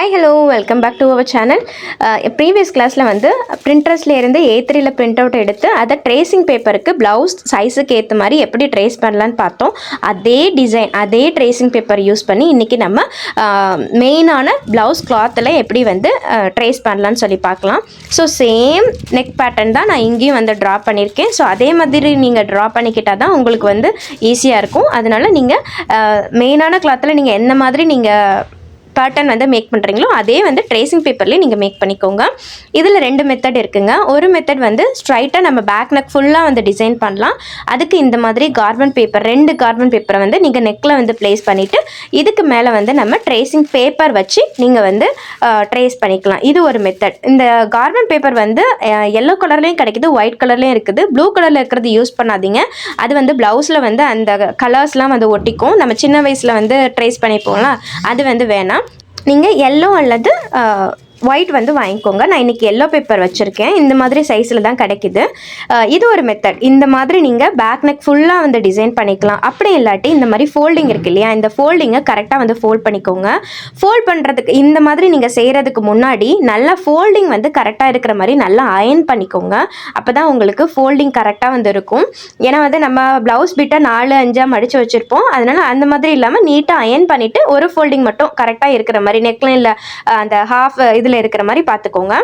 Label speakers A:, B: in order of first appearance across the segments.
A: Hi hello welcome back to our channel. Previous கிளாஸில் வந்து பிரிண்டர்ஸில் இருந்து A3ல பிரிண்ட் அவுட் எடுத்து அதை ட்ரேசிங் பேப்பருக்கு ப்ளவுஸ் சைஸுக்கு ஏற்ற மாதிரி எப்படி ட்ரேஸ் பண்ணலான்னு பார்த்தோம். அதே டிசைன் அதே ட்ரேசிங் பேப்பர் யூஸ் பண்ணி இன்றைக்கி நம்ம மெயினான ப்ளவுஸ் கிளாத்தில் எப்படி வந்து ட்ரேஸ் பண்ணலான்னு சொல்லி பார்க்கலாம். ஸோ சேம் நெக் பேட்டர்ன் தான் நான் இங்கேயும் வந்து ட்ரா பண்ணியிருக்கேன். ஸோ அதே மாதிரி நீங்கள் ட்ரா பண்ணிக்கிட்டால் தான் உங்களுக்கு வந்து ஈஸியாக இருக்கும். அதனால் நீங்கள் மெயினான கிளாத்தில் நீங்கள் என்ன மாதிரி நீங்கள் பேட்டர்ன் வந்து மேக் பண்ணுறீங்களோ அதே வந்து ட்ரேசிங் பேப்பர்லேயே நீங்கள் மேக் பண்ணிக்கோங்க. இதில் 2 மெத்தட் இருக்குங்க. ஒரு மெத்தட் வந்து ஸ்ட்ரைட்டாக நம்ம பேக் நெக் ஃபுல்லாக வந்து டிசைன் பண்ணலாம். அதுக்கு இந்த மாதிரி கார்பன் பேப்பர் 2 கார்பன் பேப்பரை வந்து நீங்கள் நெக்கில் வந்து ப்ளேஸ் பண்ணிவிட்டு இதுக்கு மேலே வந்து நம்ம ட்ரேசிங் பேப்பர் வச்சு நீங்கள் வந்து ட்ரேஸ் பண்ணிக்கலாம். இது ஒரு மெத்தட். இந்த கார்பன் பேப்பர் வந்து எல்லோ கலர்லேயும் கிடைக்குது, ஒயிட் கலர்லேயும் இருக்குது. ப்ளூ கலரில் இருக்கிறது யூஸ் பண்ணாதீங்க. அது வந்து ப்ளவுஸில் வந்து அந்த கலர்ஸ்லாம் வந்து ஒட்டிக்கும். நம்ம சின்ன வயசில் வந்து ட்ரேஸ் பண்ணிப்போம்ல, அது வந்து வேணாம். நீங்கள் எல்லோ அல்லது ஒயிட் வந்து வாங்கிக்கோங்க. நான் இன்றைக்கி எல்லோ பேப்பர் வச்சுருக்கேன். இந்த மாதிரி சைஸில் தான் கிடைக்கிது. இது ஒரு மெத்தட். இந்த மாதிரி நீங்கள் பேக் நெக் ஃபுல்லாக வந்து டிசைன் பண்ணிக்கலாம். அப்படி இல்லாட்டி இந்த மாதிரி ஃபோல்டிங் இருக்குது இல்லையா, இந்த ஃபோல்டிங்கை கரெக்டாக வந்து ஃபோல்ட் பண்ணிக்கோங்க. ஃபோல்ட் பண்ணுறதுக்கு இந்த மாதிரி நீங்கள் செய்கிறதுக்கு முன்னாடி நல்லா ஃபோல்டிங் வந்து கரெக்டாக இருக்கிற மாதிரி நல்லா அயன் பண்ணிக்கோங்க. அப்போ தான் உங்களுக்கு ஃபோல்டிங் கரெக்டாக வந்து இருக்கும். ஏன்னா வந்து நம்ம ப்ளவுஸ் பிட்டை 4-5 மடித்து வச்சுருப்போம். அதனால் அந்த மாதிரி இல்லாமல் நீட்டாக அயன் பண்ணிவிட்டு ஒரு ஃபோல்டிங் மட்டும் கரெக்டாக இருக்கிற மாதிரி நெக்லைனில் அந்த ஹாஃப் இதில் இருக்கிற மாதிரி பார்த்துக்கோங்க.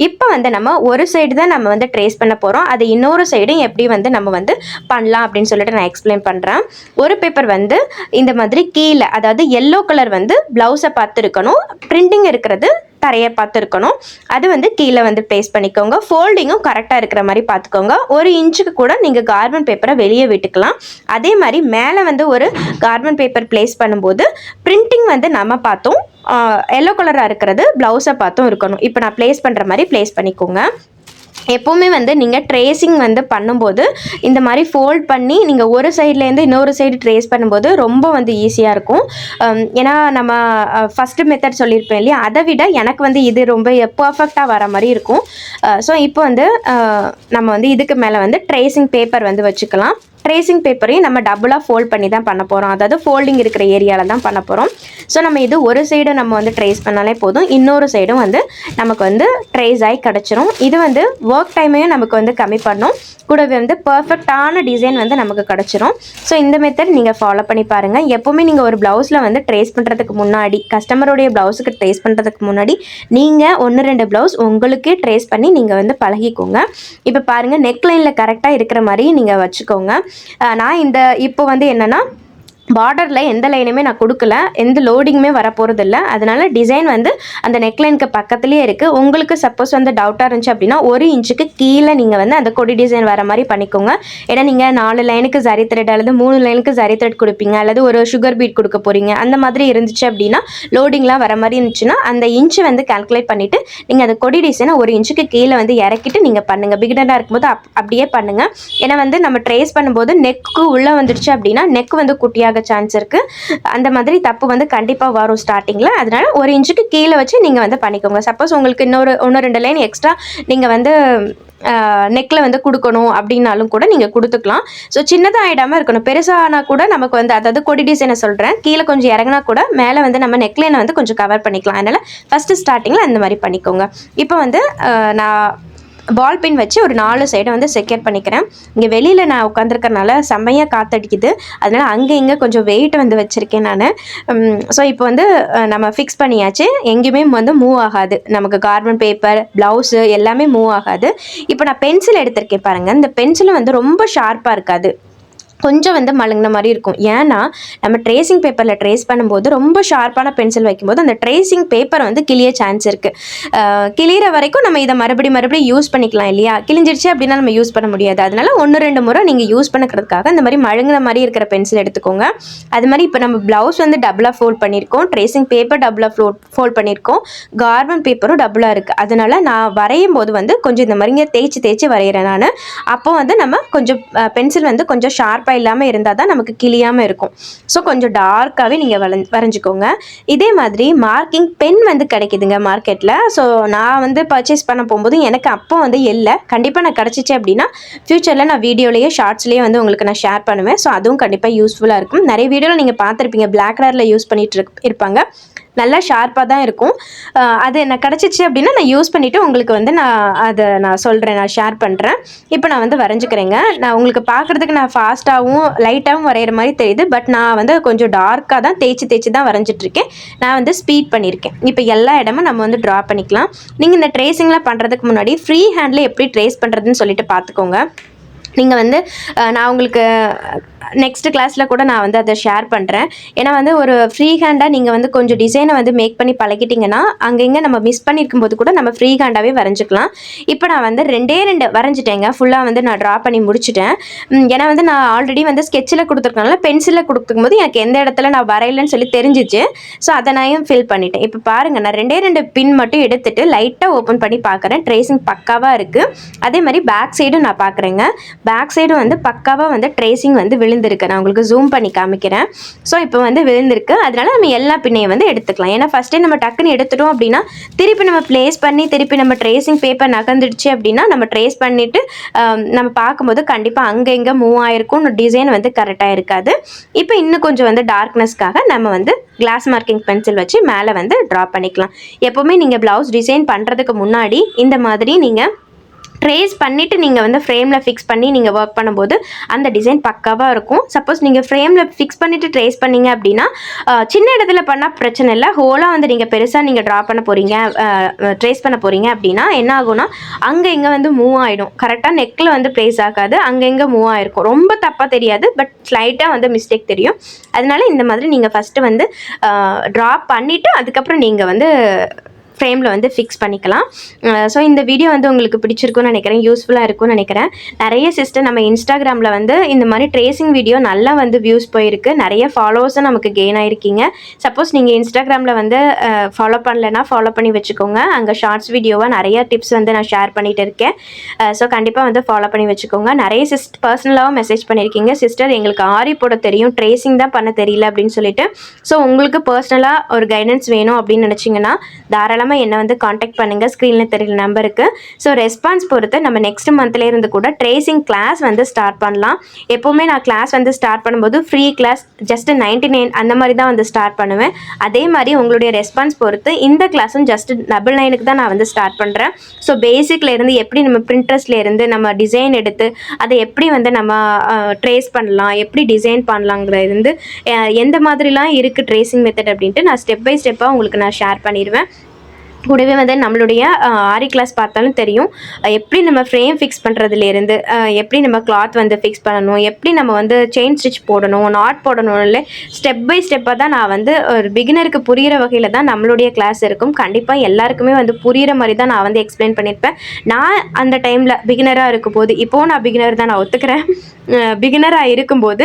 A: இப்போ வந்து நம்ம ஒரு சைடு தான் நம்ம வந்து ட்ரேஸ் பண்ண போகிறோம். அது இன்னொரு சைடும் எப்படி வந்து நம்ம வந்து பண்ணலாம் அப்படின்னு சொல்லிட்டு நான் எக்ஸ்பிளைன் பண்ணுறேன். ஒரு பேப்பர் வந்து இந்த மாதிரி கீழே, அதாவது எல்லோ கலர் வந்து ப்ளவுஸை பார்த்துருக்கணும், பிரிண்டிங் இருக்கிறது தரையை பார்த்துருக்கணும். அது வந்து கீழே வந்து ப்ளேஸ் பண்ணிக்கோங்க. ஃபோல்டிங்கும் கரெக்டாக இருக்கிற மாதிரி பார்த்துக்கோங்க. 1 இன்ச்சுக்கு கூட நீங்கள் கார்பன் பேப்பரை வெளியே விட்டுக்கலாம். அதே மாதிரி மேலே வந்து ஒரு கார்பன் பேப்பர் ப்ளேஸ் பண்ணும்போது பிரிண்டிங் வந்து நம்ம பார்த்தோம், எல்லோ கலராக இருக்கிறது ப்ளவுஸை பார்த்தும் இருக்கணும். இப்போ நான் ப்ளேஸ் பண்ணுற மாதிரி ப்ளேஸ் பண்ணிக்கோங்க. எப்போவுமே வந்து நீங்கள் ட்ரேசிங் வந்து பண்ணும்போது இந்த மாதிரி ஃபோல்ட் பண்ணி நீங்கள் ஒரு சைட்லேருந்து இன்னொரு சைடு ட்ரேஸ் பண்ணும்போது ரொம்ப வந்து ஈஸியாக இருக்கும். ஏன்னா நம்ம ஃபஸ்ட்டு மெத்தட் சொல்லியிருப்பேன் இல்லையா, அதை விட எனக்கு வந்து இது ரொம்ப பர்ஃபெக்டாக வர மாதிரி இருக்கும். ஸோ இப்போ வந்து நம்ம வந்து இதுக்கு மேலே வந்து ட்ரேசிங் பேப்பர் வந்து வச்சுக்கலாம். ட்ரேசிங் பேப்பரையும் நம்ம டபுளாக ஃபோல்ட் பண்ணி தான் பண்ண போகிறோம். அதாவது ஃபோல்டிங் இருக்கிற ஏரியாவில் தான் பண்ண போகிறோம். ஸோ நம்ம இது ஒரு சைடு நம்ம வந்து ட்ரேஸ் பண்ணாலே போதும், இன்னொரு சைடும் வந்து நமக்கு வந்து ட்ரேஸ் ஆகி கிடச்சிரும். இது வந்து ஒர்க் டைமையும் நமக்கு வந்து கம்மி பண்ணும், கூடவே வந்து பர்ஃபெக்டான டிசைன் வந்து நமக்கு கிடச்சிரும். ஸோ இந்த மெத்தட் நீங்கள் ஃபாலோ பண்ணி பாருங்கள். எப்போவுமே நீங்கள் ஒரு ப்ளவுஸில் வந்து ட்ரேஸ் பண்ணுறதுக்கு முன்னாடி, கஸ்டமருடைய ப்ளவுஸுக்கு ட்ரேஸ் பண்ணுறதுக்கு முன்னாடி நீங்கள் 1-2 ப்ளவுஸ் உங்களுக்கே ட்ரேஸ் பண்ணி நீங்கள் வந்து பழகிக்கோங்க. இப்போ பாருங்கள், நெக் லைனில் கரெக்டாக இருக்கிற மாதிரி நீங்கள் வச்சுக்கோங்க. நான் இப்போ வந்து என்னென்னா பார்டரில் எந்த லைனுமே நான் கொடுக்கல, எந்த லோடிங்குமே வரப்போகிறதில்ல. அதனால் டிசைன் வந்து அந்த நெக்லைனுக்கு பக்கத்துலேயே இருக்குது. உங்களுக்கு சப்போஸ் வந்து டவுட்டாக இருந்துச்சு அப்படின்னா 1 இன்ச்சுக்கு கீழே நீங்கள் வந்து அந்த கொடி டிசைன் வர மாதிரி பண்ணிக்கோங்க. ஏன்னா நீங்கள் 4 லைனுக்கு சரி த்ரெட் அல்லது 3 லைனுக்கு சரி த்ரெட் கொடுப்பீங்க, அல்லது ஒரு சுகர் பீட் கொடுக்க போகிறீங்க. அந்த மாதிரி இருந்துச்சு அப்படின்னா, லோடிங்லாம் வர மாதிரி இருந்துச்சுன்னா அந்த இன்ச்சு வந்து கால்குலேட் பண்ணிவிட்டு நீங்கள் அந்த கொடி டிசைனை 1 இன்ச்சுக்கு கீழே வந்து இறக்கிட்டு நீங்கள் பண்ணுங்கள். பிகினராக இருக்கும்போது அப்படியே பண்ணுங்கள். ஏன்னா வந்து நம்ம ட்ரேஸ் பண்ணும்போது நெக்கு உள்ளே வந்துடுச்சு அப்படின்னா நெக் வந்து குட்டியாக சான்ஸ் இருக்குது. அந்த மாதிரி தப்பு வந்து கண்டிப்பாக வரும் ஸ்டார்டிங்கில். அதனால 1 இன்ச்சுக்கு கீழே வச்சு நீங்கள் வந்து பண்ணிக்கோங்க. சப்போஸ் உங்களுக்கு 1-2 லைன் எக்ஸ்ட்ரா நீங்கள் வந்து நெக்கில் வந்து கொடுக்கணும் அப்படின்னாலும் கூட நீங்கள் கொடுத்துக்கலாம். ஸோ சின்னதாக ஆகிடாமல் இருக்கணும். பெருசானா கூட நமக்கு வந்து, அதாவது கொடி டிசைனை சொல்கிறேன், கீழே கொஞ்சம் இறங்கினா கூட மேலே வந்து நம்ம நெக்லைனை வந்து கொஞ்சம் கவர் பண்ணிக்கலாம். அதனால் ஃபஸ்ட்டு ஸ்டார்டிங்கில் அந்த மாதிரி பண்ணிக்கோங்க. இப்போ வந்து நான் பால் பின் வச்சு ஒரு 4 சைடை வந்து செக்யூர் பண்ணிக்கிறேன். இங்கே வெளியில் நான் உட்காந்துருக்கறனால செம்மையாக காற்றடிக்குது, அதனால் அங்கே இங்கே கொஞ்சம் வெயிட் வந்து வச்சுருக்கேன் நான். ஸோ இப்போ வந்து நம்ம ஃபிக்ஸ் பண்ணியாச்சு. எங்கேயுமே வந்து மூவ் ஆகாது. நமக்கு கார்பன் பேப்பர், ப்ளவுஸு எல்லாமே மூவ் ஆகாது. இப்போ நான் பென்சில் எடுத்திருக்கேன் பாருங்கள். இந்த பென்சிலும் வந்து ரொம்ப ஷார்ப்பாக இருக்காது, கொஞ்சம் வந்து மழுங்கின மாதிரி இருக்கும். ஏன்னா நம்ம ட்ரேசிங் பேப்பரில் ட்ரேஸ் பண்ணும்போது ரொம்ப ஷார்ப்பான பென்சில் வைக்கும்போது அந்த ட்ரேசிங் பேப்பர் வந்து கிளிய சான்ஸ் இருக்குது. கிளியிற வரைக்கும் நம்ம இதை மறுபடியும் யூஸ் பண்ணிக்கலாம் இல்லையா. கிழிஞ்சிருச்சு அப்படின்னா நம்ம யூஸ் பண்ண முடியாது. அதனால 1-2 முறை நீங்கள் யூஸ் பண்ணுறதுக்காக இந்த மாதிரி மழுங்கின மாதிரி இருக்கிற பென்சில் எடுத்துக்கோங்க. அது மாதிரி இப்போ நம்ம ப்ளவுஸ் வந்து டபுளாக ஃபோல்ட் பண்ணியிருக்கோம், ட்ரேசிங் பேப்பர் டபுளாக ஃபோல்ட் பண்ணியிருக்கோம், கார்பன் பேப்பரும் டபுளாக இருக்குது. அதனால் நான் வரையும் போது வந்து கொஞ்சம் இந்த மாதிரிங்க தேய்ச்சி வரைகிறேன் நான். அப்போ வந்து நம்ம கொஞ்சம் பென்சில் வந்து கொஞ்சம் ஷார்ப்பாக இல்லாமல் இருந்தால் தான் நமக்கு கிளியாமல் இருக்கும். ஸோ கொஞ்சம் டார்க்காகவே நீங்கள் வரைஞ்சிக்கோங்க. இதே மாதிரி மார்க்கிங் பென் வந்து கிடைக்குதுங்க மார்க்கெட்டில். ஸோ நான் வந்து பர்ச்சேஸ் பண்ண போகும்போது எனக்கு அப்போ வந்து இல்லை. கண்டிப்பாக நான் கிடச்சிச்சு அப்படின்னா ஃப்யூச்சரில் நான் வீடியோலேயே ஷார்ட்ஸ்லேயே வந்து உங்களுக்கு நான் ஷேர் பண்ணுவேன். ஸோ அதுவும் கண்டிப்பாக யூஸ்ஃபுல்லாக இருக்கும். நிறைய வீடியோவில் நீங்கள் பார்த்துருப்பீங்க, பிளாக் கலரில் யூஸ் பண்ணிட்டு இருப்பாங்க. நல்லா ஷார்ப்பாக தான் இருக்கும். அது எனக்கு கிடச்சிச்சு அப்படின்னா நான் யூஸ் பண்ணிவிட்டு உங்களுக்கு வந்து நான் சொல்கிறேன், நான் ஷேர் பண்ணுறேன். இப்போ நான் வந்து வரைஞ்சிக்கிறேங்க. நான் உங்களுக்கு பார்க்குறதுக்கு நான் ஃபாஸ்ட்டாகவும் லைட்டாகவும் வரைகிற மாதிரி தெரியுது. பட் நான் வந்து கொஞ்சம் டார்க்காக தான் தேய்ச்சி தான் வரைஞ்சிட்ருக்கேன். நான் வந்து ஸ்பீட் பண்ணியிருக்கேன். இப்போ எல்லா இடமும் நம்ம வந்து ட்ரா பண்ணிக்கலாம். நீங்கள் இந்த ட்ரேசிங்லாம் பண்ணுறதுக்கு முன்னாடி ஃப்ரீ ஹேண்டில் எப்படி ட்ரேஸ் பண்ணுறதுன்னு சொல்லிட்டு பார்த்துக்கோங்க. நீங்கள் வந்து நான் உங்களுக்கு நெக்ஸ்ட் கிளாஸில் கூட நான் வந்து அதை ஷேர் பண்ணுறேன். ஏன்னா வந்து ஒரு ஃப்ரீ ஹேண்டாக நீங்கள் வந்து கொஞ்சம் டிசைனை வந்து மேக் பண்ணி பழகிட்டிங்கன்னா அங்கங்கே நம்ம மிஸ் பண்ணியிருக்கும் போது கூட நம்ம ஃப்ரீ ஹேண்டாகவே வரைஞ்சிக்கலாம். இப்போ நான் வந்து 2 வரைஞ்சிட்டேங்க. ஃபுல்லாக வந்து நான் ட்ரா பண்ணி முடிச்சிட்டேன். ஏன்னா வந்து நான் ஆல்ரெடி வந்து ஸ்கெட்சில் கொடுத்துருக்கனால பென்சிலில் கொடுக்கும் போது எனக்கு எந்த இடத்துல நான் வரையலைன்னு சொல்லி தெரிஞ்சிச்சு. ஸோ அதை நான் ஃபில் பண்ணிட்டேன். இப்போ பாருங்கள், நான் 2 பின் மட்டும் எடுத்துகிட்டு லைட்டாக ஓப்பன் பண்ணி பார்க்குறேன். ட்ரேசிங் பக்காவாக இருக்குது. அதே மாதிரி பேக் சைடும் நான் பார்க்குறேங்க. பேக் சைடும் வந்து பக்காவாக வந்து ட்ரேசிங் வந்து விழுந்திருக்கு. நான் உங்களுக்கு ஜூம் பண்ணி காமிக்கிறேன். ஸோ இப்போ வந்து விழுந்திருக்கு. அதனால நம்ம எல்லா பின்னையும் வந்து எடுத்துக்கலாம். ஏன்னா ஃபஸ்ட்டே நம்ம டக்குன்னு எடுத்துட்டோம் அப்படின்னா திருப்பி நம்ம ப்ளேஸ் பண்ணி திருப்பி நம்ம ட்ரேசிங் பேப்பர் நகர்ந்துடுச்சு அப்படின்னா நம்ம ட்ரேஸ் பண்ணிவிட்டு நம்ம பார்க்கும்போது கண்டிப்பாக அங்கே இங்கே மூவ் ஆகிருக்கும். டிசைன் வந்து கரெக்டாக இருக்காது. இப்போ இன்னும் கொஞ்சம் வந்து டார்க்னஸ்க்காக நம்ம வந்து கிளாஸ் மார்க்கிங் பென்சில் வச்சு மேலே வந்து ட்ரா பண்ணிக்கலாம். எப்போவுமே நீங்கள் ப்ளவுஸ் டிசைன் பண்ணுறதுக்கு முன்னாடி இந்த மாதிரி நீங்கள் ட்ரேஸ் பண்ணிவிட்டு நீங்கள் வந்து ஃப்ரேமில் ஃபிக்ஸ் பண்ணி நீங்கள் ஒர்க் பண்ணும்போது அந்த டிசைன் பக்காவாக இருக்கும். சப்போஸ் நீங்கள் ஃப்ரேமில் ஃபிக்ஸ் பண்ணிவிட்டு ட்ரேஸ் பண்ணிங்க அப்படின்னா சின்ன இடத்துல பண்ணால் பிரச்சனை இல்லை. ஹோலாக வந்து நீங்கள் பெருசாக நீங்கள் ட்ரா பண்ண போகிறீங்க, ட்ரேஸ் பண்ண போகிறீங்க அப்படின்னா என்ன ஆகும்னா அங்கே இங்கே வந்து மூவ் ஆகிடும். கரெக்டாக நெக்கில் வந்து ப்ளேஸ் ஆகாது, அங்கே இங்கே மூவ் ஆகிருக்கும். ரொம்ப தப்பாக தெரியாது, பட் ஸ்லைட்டாக வந்து மிஸ்டேக் தெரியும். அதனால இந்த மாதிரி நீங்கள் ஃபஸ்ட்டு வந்து ட்ரா பண்ணிவிட்டு அதுக்கப்புறம் நீங்கள் வந்து ஃப்ரேமில் வந்து ஃபிக்ஸ் பண்ணிக்கலாம். ஸோ இந்த வீடியோ வந்து உங்களுக்கு பிடிச்சிருக்குன்னு நினைக்கிறேன், யூஸ்ஃபுல்லாக இருக்கும்னு நினைக்கிறேன். நிறைய சிஸ்டர் நம்ம இன்ஸ்டாகிராமில் வந்து இந்த மாதிரி ட்ரேசிங் வீடியோ நல்லா வந்து வியூஸ் போயிருக்கு. நிறைய ஃபாலோவர்ஸும் நமக்கு கெயின் ஆகிருக்கீங்க. சப்போஸ் நீங்கள் இன்ஸ்டாகிராமில் வந்து ஃபாலோ பண்ணலைன்னா ஃபாலோ பண்ணி வச்சுக்கோங்க. அங்கே ஷார்ட்ஸ் வீடியோவாக நிறைய டிப்ஸ் வந்து நான் ஷேர் பண்ணிகிட்டு இருக்கேன். ஸோ கண்டிப்பாக வந்து ஃபாலோ பண்ணி வச்சுக்கோங்க. நிறைய பர்சனலாகவும் மெசேஜ் பண்ணியிருக்கீங்க, சிஸ்டர் எங்களுக்கு ஆரி போட தெரியும், ட்ரேசிங் தான் பண்ண தெரியல அப்படின்னு சொல்லிட்டு. ஸோ உங்களுக்கு பர்சனலாக ஒரு கைடன்ஸ் வேணும் அப்படின்னு நினச்சிங்கன்னா தாராளமாக என்ன வந்து காண்டாக்ட் பண்ணுங்கள், ஸ்க்ரீனில் தெரியுற நம்பருக்கு. ஸோ ரெஸ்பான்ஸ் பொறுத்து நம்ம நெக்ஸ்ட் மந்த்லேருந்து கூட ட்ரேசிங் கிளாஸ் வந்து ஸ்டார்ட் பண்ணலாம். எப்போவுமே நான் கிளாஸ் வந்து ஸ்டார்ட் பண்ணும்போது ஃப்ரீ கிளாஸ் ஜஸ்ட் 99 அந்த மாதிரி தான் வந்து ஸ்டார்ட் பண்ணுவேன். அதே மாதிரி உங்களுடைய ரெஸ்பான்ஸ் பொறுத்து இந்த கிளாஸும் ஜஸ்ட் 99க்கு தான் நான் வந்து ஸ்டார்ட் பண்ணுறேன். ஸோ பேசிக்லேருந்து எப்படி நம்ம பிரிண்டர்ஸ்லேருந்து நம்ம டிசைன் எடுத்து அதை எப்படி வந்து நம்ம ட்ரேஸ் பண்ணலாம், எப்படி டிசைன் பண்ணலாங்கிறது எந்த மாதிரிலாம் இருக்குது ட்ரேசிங் மெத்தட் அப்படின்ட்டு நான் ஸ்டெப் பை ஸ்டெப்பாக உங்களுக்கு நான் ஷேர் பண்ணிடுவேன். கூடவே வந்து நம்மளுடைய ஆரி கிளாஸ் பார்த்தாலும் தெரியும், எப்படி நம்ம ஃப்ரேம் ஃபிக்ஸ் பண்ணுறதுலேருந்து எப்படி நம்ம கிளாத் வந்து ஃபிக்ஸ் பண்ணணும், எப்படி நம்ம வந்து செயின் ஸ்டிச் போடணும், நாட் போடணும்ல ஸ்டெப் பை ஸ்டெப்பாக தான் நான் வந்து ஒரு பிகினருக்கு புரிகிற வகையில் தான் நம்மளுடைய கிளாஸ் இருக்கும். கண்டிப்பாக எல்லாருக்குமே வந்து புரிகிற மாதிரி தான் நான் வந்து எக்ஸ்பிளைன் பண்ணியிருப்பேன். நான் அந்த டைமில் பிகினராக இருக்கும் போது, இப்போது நான் பிகினர் தான், நான் ஒத்துக்கிறேன். பிகினராக இருக்கும்போது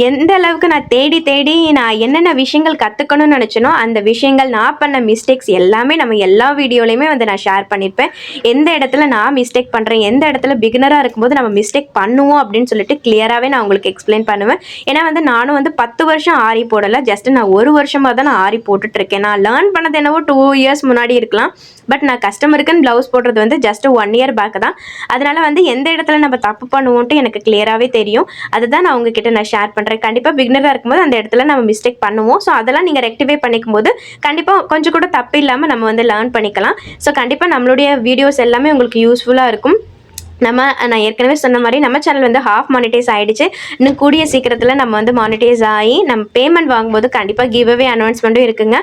A: எந்த அளவுக்கு நான் தேடி நான் என்னென்ன விஷயங்கள் கற்றுக்கணும்னு நினச்சேனோ அந்த விஷயங்கள், நான் பண்ண மிஸ்டேக்ஸ் எல்லாமே நம்ம எல்லா வீடியோலையுமே வந்து நான் ஷேர் பண்ணியிருப்பேன். எந்த இடத்துல நான் மிஸ்டேக் பண்ணுறேன், எந்த இடத்துல பிகினராக இருக்கும்போது நம்ம மிஸ்டேக் பண்ணுவோம் அப்படின்னு சொல்லிட்டு கிளியராகவே நான் உங்களுக்கு எக்ஸ்பிளைன் பண்ணுவேன். ஏன்னா வந்து நானும் வந்து 10 வருஷம் ஆரி போடலை, ஜஸ்ட் நான் 1 வருஷமாக தான் நான் ஆரி போட்டுட்ருக்கேன். நான் லேர்ன் பண்ணது என்னவோ 2 இயர்ஸ் முன்னாடி இருக்கலாம், பட் நான் கஸ்டமருக்குன்னு ப்ளவுஸ் போடுறது வந்து ஜஸ்ட் 1 இயர் பேக் தான். அதனால வந்து எந்த இடத்துல நம்ம தப்பு பண்ணுவோன்ட்டு எனக்கு கிளியராகவே தெரியும். அதுதான் நான் உங்ககிட்ட நான் ஷேர் பண்ணுறேன். கண்டிப்பாக பிகினராக இருக்கும்போது அந்த இடத்துல நம்ம மிஸ்டேக் பண்ணுவோம். ஸோ அதெல்லாம் நீங்கள் ரெக்டிஃபை பண்ணிக்கும் போது கண்டிப்பாக கொஞ்சம் கூட தப்பு இல்லாமல் நம்ம வந்து லேர்ன் பண்ணிக்கலாம். ஸோ கண்டிப்பாக நம்மளுடைய வீடியோஸ் எல்லாமே உங்களுக்கு யூஸ்ஃபுல்லாக இருக்கும். நான் ஏற்கனவே சொன்ன மாதிரி நம்ம சேனல் வந்து ஹாஃப் மானிட்டைஸ் ஆகிடுச்சு. இன்னும் கூடிய சீக்கிரத்தில் நம்ம வந்து மானிட்டைஸ் ஆகி நம்ம பேமெண்ட் வாங்கும்போது கண்டிப்பாக கிவ் அவே அனௌன்ஸ்மெண்ட்டும் இருக்குங்க.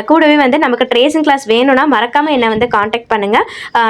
A: கூடவே வந்து நமக்கு ட்ரேசிங் கிளாஸ் வேணும்னா மறக்காமல் என்னை வந்து காண்டாக்ட் பண்ணுங்கள்.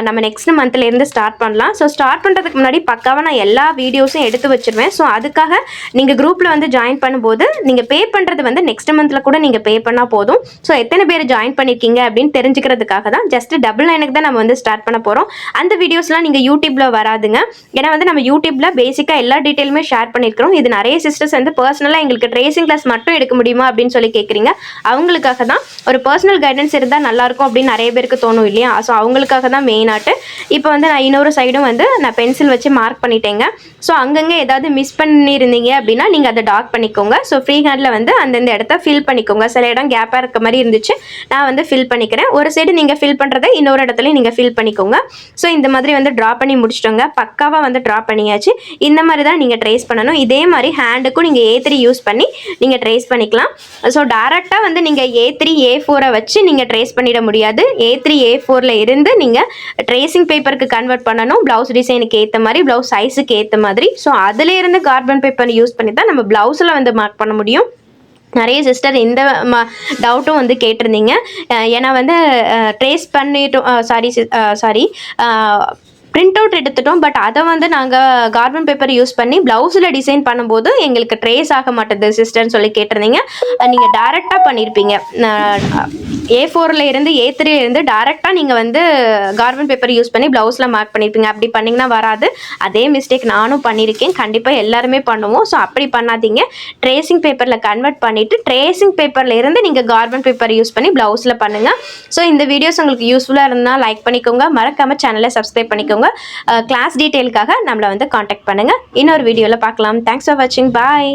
A: நம்ம நெக்ஸ்ட் மந்த்லேருந்து ஸ்டார்ட் பண்ணலாம். ஸோ ஸ்டார்ட் பண்ணுறதுக்கு முன்னாடி பக்காவாக நான் எல்லா வீடியோஸும் எடுத்து வச்சுருவேன். ஸோ அதுக்காக நீங்கள் குரூப்பில் வந்து ஜாயின் பண்ணும்போது நீங்கள் பே பண்ணுறது வந்து நெக்ஸ்ட் மந்தில் கூட நீங்கள் பே பண்ணால் போதும். ஸோ எத்தனை பேர் ஜாயின் பண்ணியிருக்கீங்க அப்படின்னு தெரிஞ்சுக்கிறதுக்காக தான் ஜஸ்ட் 99க்கு தான் நம்ம வந்து ஸ்டார்ட் பண்ண போகிறோம். அந்த வீடியோஸ்லாம் நீங்கள் யூடியூப்பில் வராதுங்க. ஏன்னா வந்து நம்ம யூடியூப்ல பேசிக்கா எல்லா டீடைலுமே ஷேர் பண்ணிருக்கோம். இது நிறைய சிஸ்டர்ஸ் வந்து பர்சனலா எங்களுக்கு ட்ரேசிங் கிளாஸ் மட்டும் எடுக்க முடியுமா அப்படின்னு சொல்லி கேட்குறீங்க. அவங்களுக்காக தான் ஒரு பர்சனல் கைடன்ஸ் இருந்தால் நல்லா இருக்கும் அப்படின்னு நிறைய பேருக்கு தோணும் இல்லையா. ஸோ அவங்களுக்காக தான் மெயினாட்டு. இப்போ வந்து நான் இன்னொரு சைடும் வந்து நான் பென்சில் வச்சு மார்க் பண்ணிட்டேங்க. ஸோ அங்கங்கே ஏதாவது மிஸ் பண்ணியிருந்தீங்க அப்படின்னா நீங்கள் அதை டார்க் பண்ணிக்கோங்க. ஸோ ஃப்ரீ ஹேண்டில் வந்து அந்தந்த இடத்த ஃபில் பண்ணிக்கோங்க. சில இடம் கேப்பாக இருக்க மாதிரி இருந்துச்சு, நான் வந்து ஃபில் பண்ணிக்கிறேன். ஒரு சைடு நீங்கள் ஃபில் பண்ணுறதை இன்னொரு இடத்துலையும் நீங்கள் ஃபில் பண்ணிக்கோங்க. ஸோ இந்த மாதிரி வந்து ட்ரா பண்ணி முடிச்சு முடிச்சிட்டோங்க. பக்காவாக வந்து ட்ரா பண்ணியாச்சு. இந்த மாதிரி தான் நீங்கள் ட்ரேஸ் பண்ணணும். இதே மாதிரி ஹேண்டுக்கும் நீங்கள் A3 யூஸ் பண்ணி நீங்கள் ட்ரேஸ் பண்ணிக்கலாம். ஸோ டேரெக்டாக வந்து நீங்கள் A3 A4 வச்சு நீங்கள் ட்ரேஸ் பண்ணிட முடியாது. A3 A4 இருந்து நீங்கள் ட்ரேசிங் பேப்பருக்கு கன்வெர்ட் பண்ணணும். ப்ளவுஸ் டிசைனுக்கு ஏற்ற மாதிரி, ப்ளவுஸ் சைஸுக்கு ஏற்ற மாதிரி. ஸோ அதுலேருந்து கார்பன் பேப்பர் யூஸ் பண்ணி தான் நம்ம ப்ளவுஸில் வந்து மார்க் பண்ண முடியும். நிறைய சிஸ்டர் இந்த டவுட்டும் வந்து கேட்டிருந்தீங்க. ஏன்னா வந்து ட்ரேஸ் பண்ணிட்டோம், சாரி பிரிண்ட் அவுட் எடுத்துட்டோம், பட் அதை வந்து நாங்கள் கார்பன் பேப்பர் யூஸ் பண்ணி ப்ளவுஸில் டிசைன் பண்ணும்போது எங்களுக்கு ட்ரேஸ் ஆக மாட்டேது சிஸ்டர்னு சொல்லி கேட்டிருந்தீங்க. நீங்கள் டேரெக்டாக பண்ணியிருப்பீங்க. A4 இருந்து A3 இருந்து டேரெக்டாக நீங்கள் வந்து கார்பன் பேப்பர் யூஸ் பண்ணி ப்ளவுஸில் மார்க் பண்ணியிருப்பீங்க. அப்படி பண்ணிங்கன்னா வராது. அதே மிஸ்டேக் நானும் பண்ணியிருக்கேன். கண்டிப்பாக எல்லாருமே பண்ணுவோம். ஸோ அப்படி பண்ணாதீங்க. ட்ரேசிங் பேப்பரில் கன்வெர்ட் பண்ணிவிட்டு ட்ரேசிங் பேப்பரில் இருந்து நீங்கள் கார்பன் பேப்பர் யூஸ் பண்ணி ப்ளவுஸில் பண்ணுங்கள். ஸோ இந்த வீடியோஸ் உங்களுக்கு யூஸ்ஃபுல்லாக இருந்தால் லைக் பண்ணிக்கோங்க. மறக்காமல் சேனலை சப்ஸ்கிரைப் பண்ணிக்கோங்க. கிளாஸ் டீட்டெயிலுக்காக நம்மளை வந்து காண்டாக்ட் பண்ணுங்கள். இன்னொரு வீடியோவில் பார்க்கலாம். தேங்க்ஸ் ஃபார் வாட்சிங். பாய்.